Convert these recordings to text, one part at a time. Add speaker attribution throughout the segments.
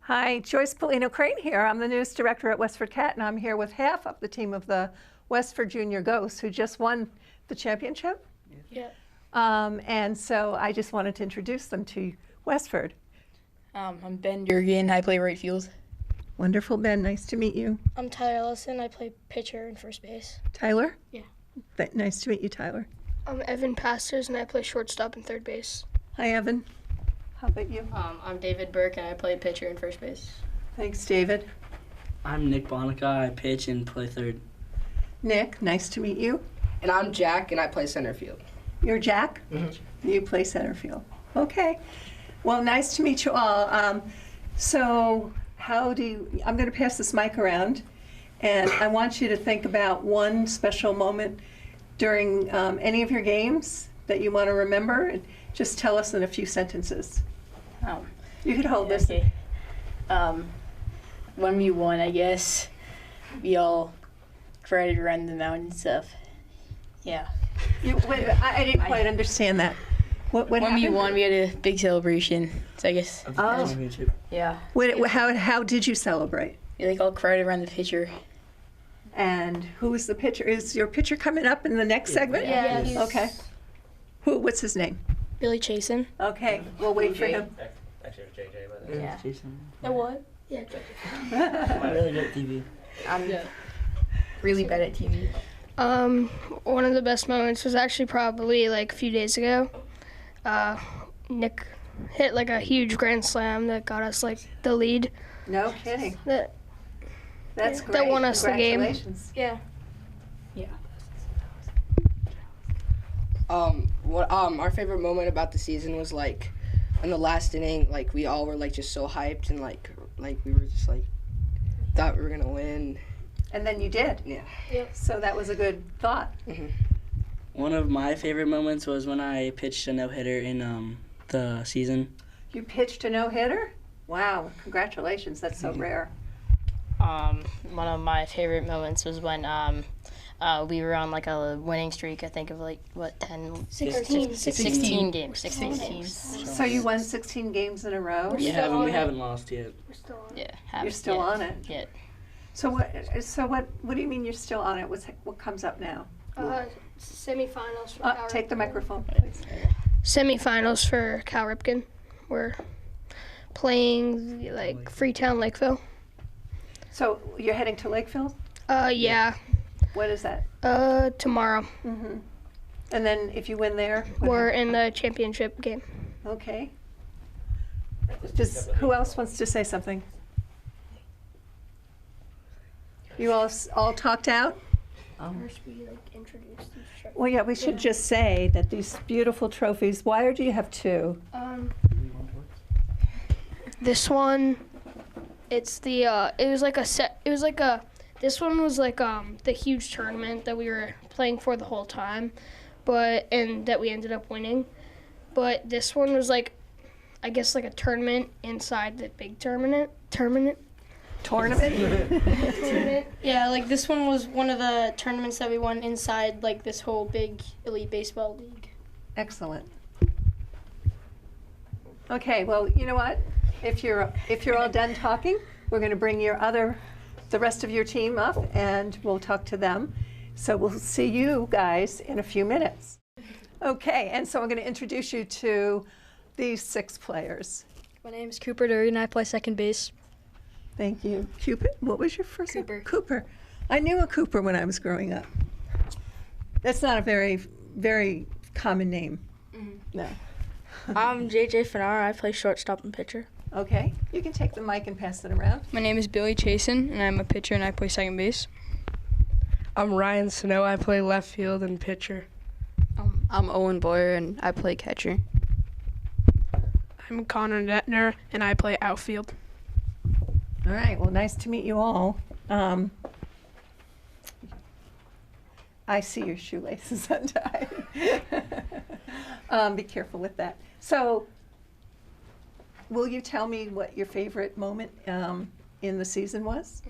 Speaker 1: Hi, Joyce Polino-Crane here. I'm the news director at WestfordCAT, and I'm here with half of the team of the Westford Junior Ghosts, who just won the championship.
Speaker 2: Yeah.
Speaker 1: And so I just wanted to introduce them to Westford.
Speaker 2: I'm Ben Durgan. I play right field.
Speaker 1: Wonderful, Ben. Nice to meet you.
Speaker 3: I'm Tyler Ellison. I play pitcher and first base.
Speaker 1: Tyler?
Speaker 3: Yeah.
Speaker 1: Nice to meet you, Tyler.
Speaker 3: I'm Evan Pastors, and I play shortstop and third base.
Speaker 1: Hi, Evan. How about you?
Speaker 2: I'm David Burke, and I play pitcher and first base.
Speaker 1: Thanks, David.
Speaker 4: I'm Nick Bonica. I pitch and play third.
Speaker 1: Nick, nice to meet you.
Speaker 5: And I'm Jack, and I play center field.
Speaker 1: You're Jack?
Speaker 5: Mm-hmm.
Speaker 1: You play center field. Okay. Well, nice to meet you all. So I'm going to pass this mic around, and I want you to think about one special moment during any of your games that you want to remember, and just tell us in a few sentences. You could hold this.
Speaker 2: Okay. When we won, I guess, we all cried around the mountain and stuff. Yeah.
Speaker 1: I didn't quite understand that. What
Speaker 2: When
Speaker 1: happened?
Speaker 2: we won, we had a big celebration. So I guess,
Speaker 1: Oh.
Speaker 4: Championship.
Speaker 2: yeah.
Speaker 1: How did you celebrate?
Speaker 2: We all cried around the pitcher.
Speaker 1: And who is the pitcher? Is your pitcher coming up in the next segment?
Speaker 3: Yeah, he's
Speaker 1: Okay. What's his name?
Speaker 3: Billy Chasen.
Speaker 1: Okay, we'll wait for him.
Speaker 6: Actually, it was JJ, but
Speaker 2: Yeah.
Speaker 4: Jason.
Speaker 3: And what? Yeah.
Speaker 4: I'm really good at TV.
Speaker 2: I'm really bad at TV.
Speaker 3: One of the best moments was actually probably like a few days ago. Nick hit like a huge grand slam that got us like the lead.
Speaker 1: No kidding.
Speaker 3: That
Speaker 1: That's
Speaker 3: that
Speaker 1: great.
Speaker 3: won us the game.
Speaker 1: Congratulations.
Speaker 3: yeah.
Speaker 5: Our favorite moment about the season was like in the last inning, like we all were like just so hyped and like we were just like thought we were gonna win.
Speaker 1: And then you did.
Speaker 5: Yeah.
Speaker 1: So that was a good thought.
Speaker 4: One of my favorite moments was when I pitched a no-hitter in the season.
Speaker 1: You pitched a no-hitter? Wow, congratulations. That's so rare.
Speaker 7: One of my favorite moments was when we were on like a winning streak. I think of like what 16 games. 16 games.
Speaker 1: So you won 16 games in a row?
Speaker 4: We haven't lost yet.
Speaker 3: We're still on.
Speaker 7: Yeah,
Speaker 1: You're still on it.
Speaker 7: Yeah.
Speaker 1: So what do you mean you're still on it? What comes up now?
Speaker 3: Semifinals for Cal
Speaker 1: Take the
Speaker 3: Ripken.
Speaker 1: microphone, please.
Speaker 3: Semifinals for Cal Ripken. We're playing like Freetown, Lakeville.
Speaker 1: So you're heading to Lakeville?
Speaker 3: Yeah.
Speaker 1: What is that?
Speaker 3: Tomorrow.
Speaker 1: And then if you win there? what
Speaker 3: We're in the championship game.
Speaker 1: happens? Okay. Who else wants to say something? You all talked out?
Speaker 3: First, we introduced each
Speaker 1: Well, yeah, we should just say that these beautiful trophies, why do you have two?
Speaker 3: This one, it's the this one was like the huge tournament that we were playing for the whole time, and that we ended up winning. But this one was like, I guess like a tournament inside the big tournament.
Speaker 1: Tournament?
Speaker 3: Yeah, like this one was one of the tournaments that we won inside like this whole big elite baseball league.
Speaker 1: Excellent. Okay, well, you know what? If you're all done talking, we're going to bring the rest of your team up, and we'll talk to them. So we'll see you guys in a few minutes. Okay, and so I'm going to introduce you to these 6 players.
Speaker 8: My name is Cooper Dury, and I play second base.
Speaker 1: Thank you. Cupid? What was your first name?
Speaker 8: Cooper.
Speaker 1: Cooper. I knew a Cooper when I was growing up. That's not a very, very common name. No.
Speaker 8: I'm JJ Fanar. I play shortstop and pitcher.
Speaker 1: Okay, you can take the mic and pass it around.
Speaker 8: My name is Billy Chasen, and I'm a pitcher, and I play second base.
Speaker 9: I'm Ryan Snow. I play left field and pitcher.
Speaker 8: I'm Owen Boyer, and I play catcher.
Speaker 9: I'm Connor Netner, and I play outfield.
Speaker 1: All right, well, nice to meet you all. I see your shoelaces untied. Be careful with that. So, will you tell me what your favorite moment in the season was?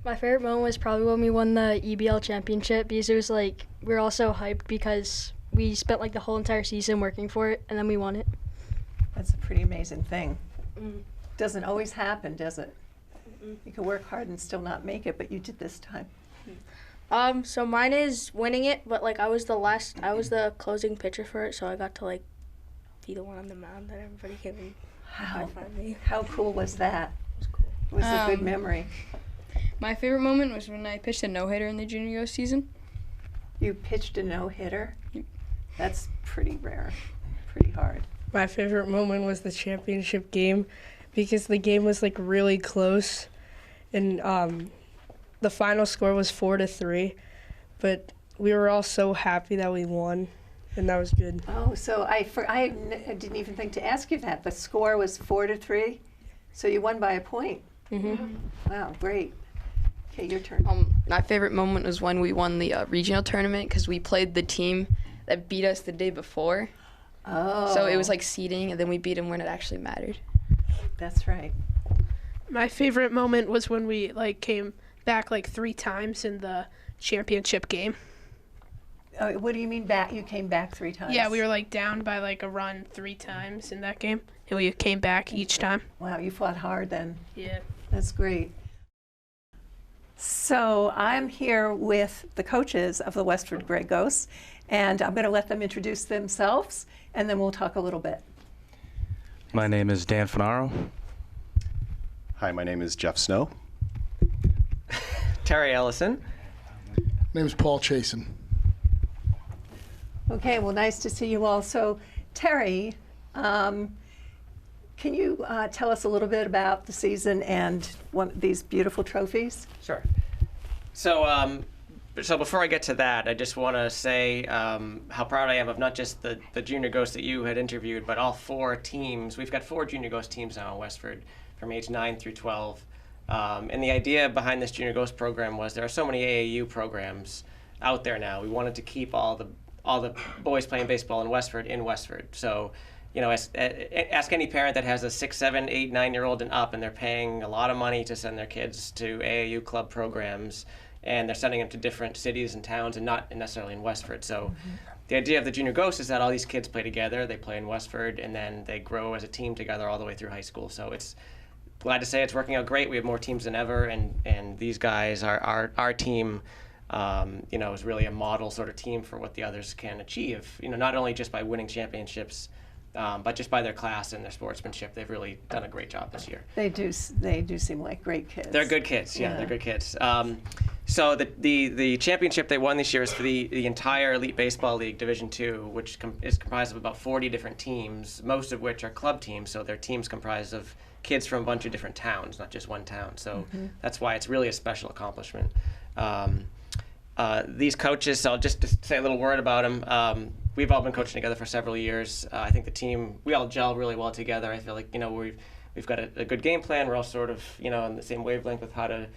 Speaker 8: My favorite moment was probably when we won the EBL championship, because it was like we were all so hyped because we spent like the whole entire season working for it, and then we won it.
Speaker 1: That's a pretty amazing thing. Doesn't always happen, does it? You can work hard and still not make it, but you did this time.
Speaker 8: So mine is winning it, but like I was the closing pitcher for it, so I got to like be the one on the mound that everybody came and high-fived me.
Speaker 1: How cool was that? It was a good memory.
Speaker 2: My favorite moment was when I pitched a no-hitter in the junior ghost season.
Speaker 1: You pitched a no-hitter? That's pretty rare, pretty hard.
Speaker 9: My favorite moment was the championship game because the game was like really close, and the final score was 4-3, but we were all so happy that we won, and that was good.
Speaker 1: Oh, so I didn't even think to ask you that. The score was 4-3, so you won by a point. Wow, great. Okay, your turn.
Speaker 5: My favorite moment was when we won the regional tournament because we played the team that beat us the day before.
Speaker 1: Oh.
Speaker 5: So it was like seeding, and then we beat them when it actually mattered.
Speaker 1: That's right.
Speaker 6: My favorite moment was when we like came back like 3 times in the championship game.
Speaker 1: Oh, what do you mean back? You came back 3 times?
Speaker 6: Yeah, we were like down by like a run 3 times in that game, and we came back each time.
Speaker 1: Wow, you fought hard then.
Speaker 6: Yeah.
Speaker 1: That's great. So I'm here with the coaches of the Westford Grey Ghosts, and I'm going to let them introduce themselves, and then we'll talk a little bit.
Speaker 10: My name is Dan Finaro.
Speaker 11: Hi, my name is Jeff Snow.
Speaker 12: Terry Ellison.
Speaker 13: My name is Paul Chasen.
Speaker 1: Okay, well, nice to see you all. So, Terry, can you tell us a little bit about the season and these beautiful trophies?
Speaker 12: Sure. So, so before I get to that, I just want to say how proud I am of not just the junior ghosts that you had interviewed, but all 4 teams. We've got 4 junior ghost teams now in Westford from age 9 through 12. And the idea behind this junior ghost program was there are so many AAU programs out there now. We wanted to keep all the boys playing baseball in Westford. So, you know, ask any parent that has a 6, 7, 8, 9-year-old and up, and they're paying a lot of money to send their kids to AAU club programs, and they're sending them to different cities and towns and not necessarily in Westford. So the idea of the junior ghost is that all these kids play together, they play in Westford, and then they grow as a team together all the way through high school. So it's glad to say it's working out great. We have more teams than ever, and these guys, our team, you know, is really a model sort of team for what the others can achieve. You know, not only just by winning championships, but just by their class and their sportsmanship. They've really done a great job this year.
Speaker 1: They do seem like great kids.
Speaker 12: They're good kids. Yeah, they're good kids. So the championship they won this year is for the entire Elite Baseball League Division II, which is comprised of about 40 different teams, most of which are club teams. So they're teams comprised of kids from a bunch of different towns, not just one town. So that's why it's really a special accomplishment. These coaches, so I'll just say a little word about them. We've all been coaching together for several years. I think the team, we all gel really well together. I feel like, you know, we've got a good game plan. We're all sort of, you know, on the same wavelength with how to,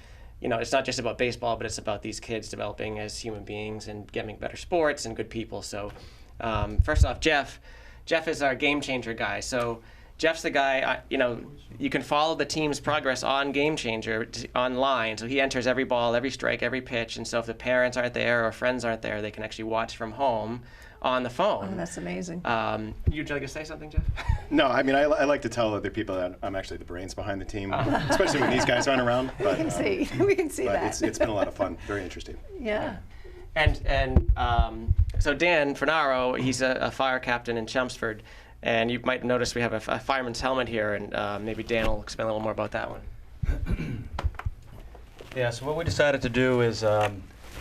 Speaker 12: you know, it's not just about baseball, but it's about these kids developing as human beings and getting better sports and good people. So first off, Jeff is our game changer guy. So Jeff's the guy, you know, you can follow the team's progress on Game Changer online. So he enters every ball, every strike, every pitch. And so if the parents aren't there or friends aren't there, they can actually watch from home on the phone.
Speaker 1: Oh, that's amazing.
Speaker 12: You'd like to say something, Jeff?
Speaker 11: No, I mean, I like to tell other people that I'm actually the brains behind the team, especially when these guys aren't around. But,
Speaker 1: we can see that.
Speaker 11: It's been a lot of fun, very interesting.
Speaker 1: Yeah.
Speaker 12: And so Dan Finaro, he's a fire captain in Chelmsford. And you might notice we have a fireman's helmet here, and maybe Dan will explain a little more about that one.
Speaker 10: Yeah, so what we decided to do is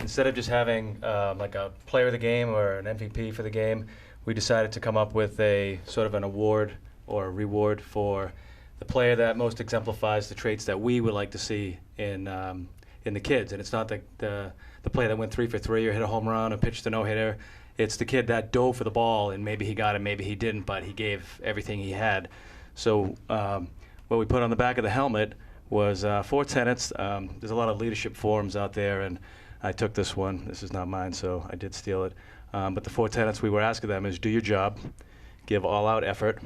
Speaker 10: instead of just having like a player of the game or an MVP for the game, we decided to come up with a sort of an award or a reward for the player that most exemplifies the traits that we would like to see in the kids. And it's not the player that went 3 for 3 or hit a home run or pitched a no-hitter. It's the kid that dove for the ball, and maybe he got it, maybe he didn't, but he gave everything he had. So what we put on the back of the helmet was 4 tenets. There's a lot of leadership forums out there, and I took this one. This is not mine, so I did steal it. But the 4 tenets we were asking them is do your job, give all-out effort,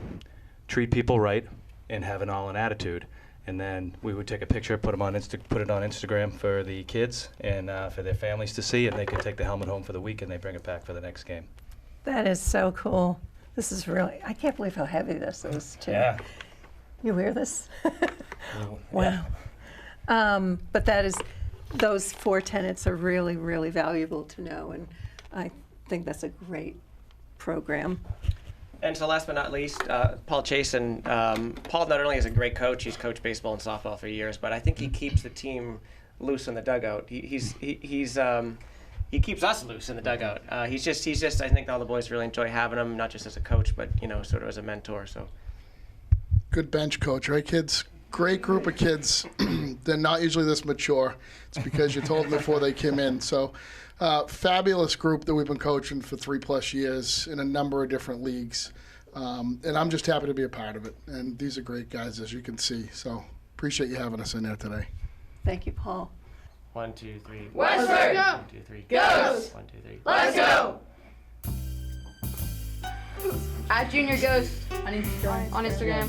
Speaker 10: treat people right, and have an all-in attitude. And then we would take a picture, put it on Instagram for the kids and for their families to see, and they could take the helmet home for the week and they bring it back for the next game.
Speaker 1: That is so cool. This is really, I can't believe how heavy this is, too.
Speaker 10: Yeah.
Speaker 1: You hear this? Wow. But those 4 tenets are really, really valuable to know, and I think that's a great program.
Speaker 12: And so last but not least, Paul Chasen. Paul not only is a great coach, he's coached baseball and softball for years, but I think he keeps the team loose in the dugout. He keeps us loose in the dugout. He's just. I think all the boys really enjoy having him, not just as a coach, but sort of as a mentor. So.
Speaker 13: Good bench coach, right, kids? Great group of kids. They're not usually this mature. It's because you told them before they came in. So, fabulous group that we've been coaching for 3+ years in a number of different leagues. And I'm just happy to be a part of it. And these are great guys, as you can see. So, appreciate you having us in there today.
Speaker 1: Thank you, Paul.
Speaker 12: 1, 2, 3.
Speaker 8: Westford!
Speaker 12: 1, 2, 3.
Speaker 8: Goes!
Speaker 12: 1, 2, 3.
Speaker 8: Let's go! At Junior Ghost on Instagram.